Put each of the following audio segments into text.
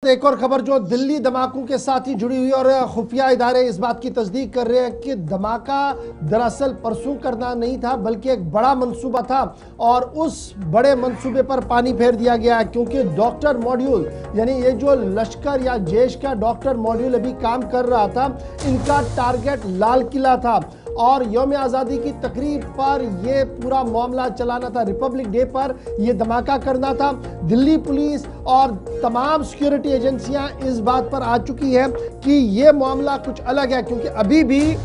एक और खबर जो दिल्ली धमाकों के साथ ही जुड़ी हुई और खुफिया इदारे इस बात की तस्दीक कर रहे हैं कि धमाका दरअसल परसों करना नहीं था बल्कि एक बड़ा मंसूबा था और उस बड़े मंसूबे पर पानी फेर दिया गया है क्योंकि डॉक्टर मॉड्यूल यानी ये जो लश्कर या जैश का डॉक्टर मॉड्यूल अभी काम कर रहा था, इनका टारगेट लाल किला था और यौम आज़ादी की तकरीब पर यह पूरा मामला चलाना था। रिपब्लिक डे पर यह धमाका करना था। दिल्ली पुलिस और तमाम सिक्योरिटी एजेंसियां इस बात पर आ चुकी है कि यह मामला कुछ अलग है क्योंकि अभी भी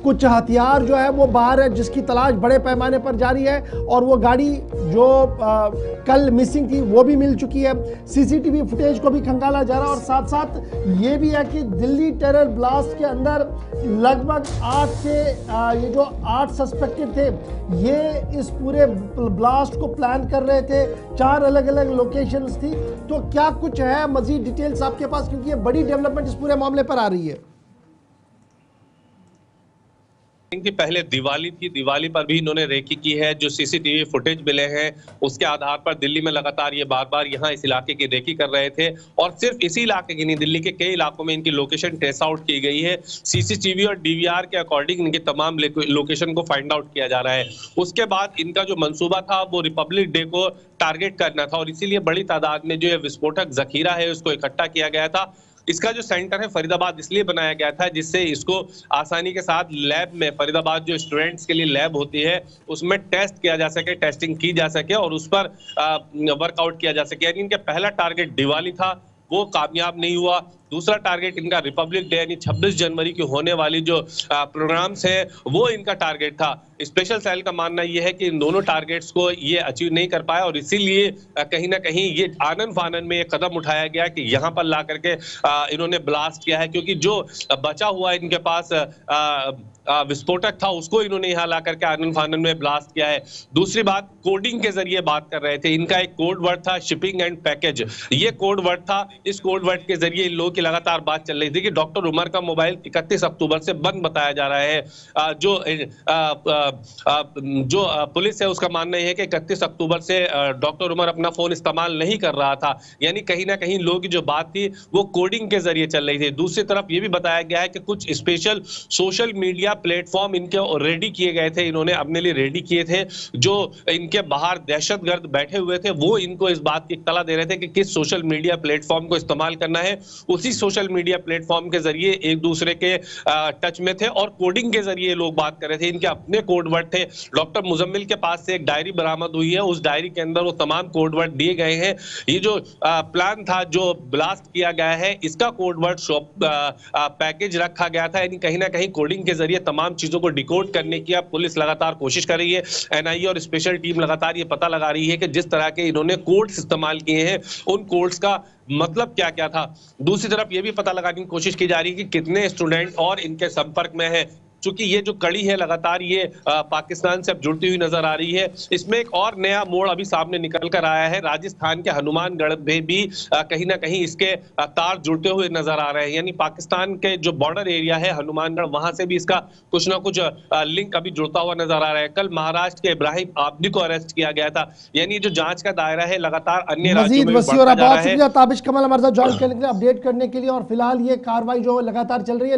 कुछ हथियार जो है वो बाहर है जिसकी तलाश बड़े पैमाने पर जारी है और वो गाड़ी जो कल मिसिंग थी वो भी मिल चुकी है। सीसीटीवी फुटेज को भी खंगाला जा रहा है और साथ साथ ये भी है कि दिल्ली टेरर ब्लास्ट के अंदर लगभग 8 से ये जो 8 सस्पेक्टेड थे ये इस पूरे ब्लास्ट को प्लान कर रहे थे। 4 अलग अलग लोकेशंस थी। तो क्या कुछ है मजीद डिटेल्स आपके पास क्योंकि ये बड़ी डेवलपमेंट इस पूरे मामले पर आ रही है। कि पहले दिवाली थी, दिवाली पर भी इन्होंने रेकी की है। जो सीसीटीवी फुटेज मिले हैं उसके आधार पर दिल्ली में लगातार ये बार बार यहाँ इस इलाके की रेकी कर रहे थे और सिर्फ इसी इलाके की नहीं, दिल्ली के कई इलाकों में इनकी लोकेशन ट्रेस आउट की गई है। सीसीटीवी और डीवीआर के अकॉर्डिंग इनके तमाम लोकेशन को फाइंड आउट किया जा रहा है। उसके बाद इनका जो मंसूबा था वो रिपब्लिक डे को टारगेट करना था और इसीलिए बड़ी तादाद में जो विस्फोटक जखीरा है उसको इकट्ठा किया गया था। इसका जो सेंटर है फरीदाबाद इसलिए बनाया गया था जिससे इसको आसानी के साथ लैब में, फरीदाबाद जो स्टूडेंट्स के लिए लैब होती है उसमें टेस्ट किया जा सके, टेस्टिंग की जा सके और उस पर वर्कआउट किया जा सके। यानी इनका पहला टारगेट दिवाली था, वो कामयाब नहीं हुआ। दूसरा टारगेट इनका रिपब्लिक डे यानी 26 जनवरी की होने वाली जो प्रोग्राम्स है वो इनका टारगेट था। स्पेशल सेल का मानना यह है कि इन दोनों टारगेट्स को ये अचीव नहीं कर पाया और इसीलिए कहीं ना कहीं ये आनन फानन में ये कदम उठाया गया कि यहाँ पर ला करके इन्होंने ब्लास्ट किया है क्योंकि जो बचा हुआ इनके पास विस्फोटक था उसको इन्होंने यहाँ ला करके आनन फानन में ब्लास्ट किया है। दूसरी बात, कोडिंग के जरिए बात कर रहे थे। इनका एक कोड वर्ड था शिपिंग एंड पैकेज, ये कोड वर्ड था। इस कोड वर्ड के जरिए इन लोगों की लगातार बात चल रही थी कि डॉक्टर उमर का मोबाइल 31 अक्टूबर से बंद बताया जा रहा है। जो पुलिस है उसका मानना यह है कि 31 अक्टूबर से डॉक्टर उमर अपना फोन इस्तेमाल नहीं कर रहा था। यानी कहीं ना कहीं लोगों की जो बात थी वो कोडिंग के जरिए चल रही थी। दूसरी तरफ ये भी बताया गया है कि कुछ स्पेशल सोशल मीडिया प्लेटफॉर्म इनके रेडी किए गए थे, इन्होंने अपने लिए रेडी किए थे। जो इनके बाहर दहशतगर्द बैठे हुए थे वो इनको इस बात की इत्तला दे रहे थे कि किस सोशल मीडिया प्लेटफॉर्म को इस्तेमाल करना है। उसी सोशल मीडिया प्लेटफॉर्म के जरिए एक दूसरे के टच में थे और कोडिंग के जरिए लोग बात कर रहे थे। इनके अपने कोड वर्ड थे। डॉक्टर मुजम्मिल के पास से एक डायरी बरामद हुई है, उस डायरी के अंदर वो तमाम कोड वर्ड दिए गए हैं। ये जो प्लान था जो ब्लास्ट किया गया है इसका कोड वर्ड पैकेज रखा गया था। यानी कहीं ना कहीं कोडिंग के जरिए तमाम चीजों को डिकोड करने की अब पुलिस लगातार कोशिश कर रही है। एनआईए और स्पेशल टीम लगातार ये पता लगा रही है कि जिस तरह के इन्होंने कोड्स इस्तेमाल किए हैं उन कोड्स का मतलब क्या क्या था। दूसरी तरफ ये भी पता लगाने की कोशिश की जा रही है कि कितने स्टूडेंट और इनके संपर्क में है, क्योंकि ये जो कड़ी है लगातार ये पाकिस्तान से अब जुड़ती हुई नजर आ रही है। इसमें एक और नया मोड़ अभी सामने निकल कर आया है। राजस्थान के हनुमानगढ़ में भी कहीं ना कहीं इसके तार जुड़ते हुए नजर आ रहे हैं। यानी पाकिस्तान के जो बॉर्डर एरिया है हनुमानगढ़, वहां से भी इसका कुछ ना कुछ लिंक अभी जुड़ता हुआ नजर आ रहा है। कल महाराष्ट्र के इब्राहिम आबदी को अरेस्ट किया गया था। यानी जो जांच का दायरा है लगातार अन्य राज्यों में बढ़ता जा रहा है। ताबिश कमल हमारे साथ ज्वाइन करने के लिए, अपडेट करने के लिए और फिलहाल ये कार्रवाई जो लगातार चल रही है।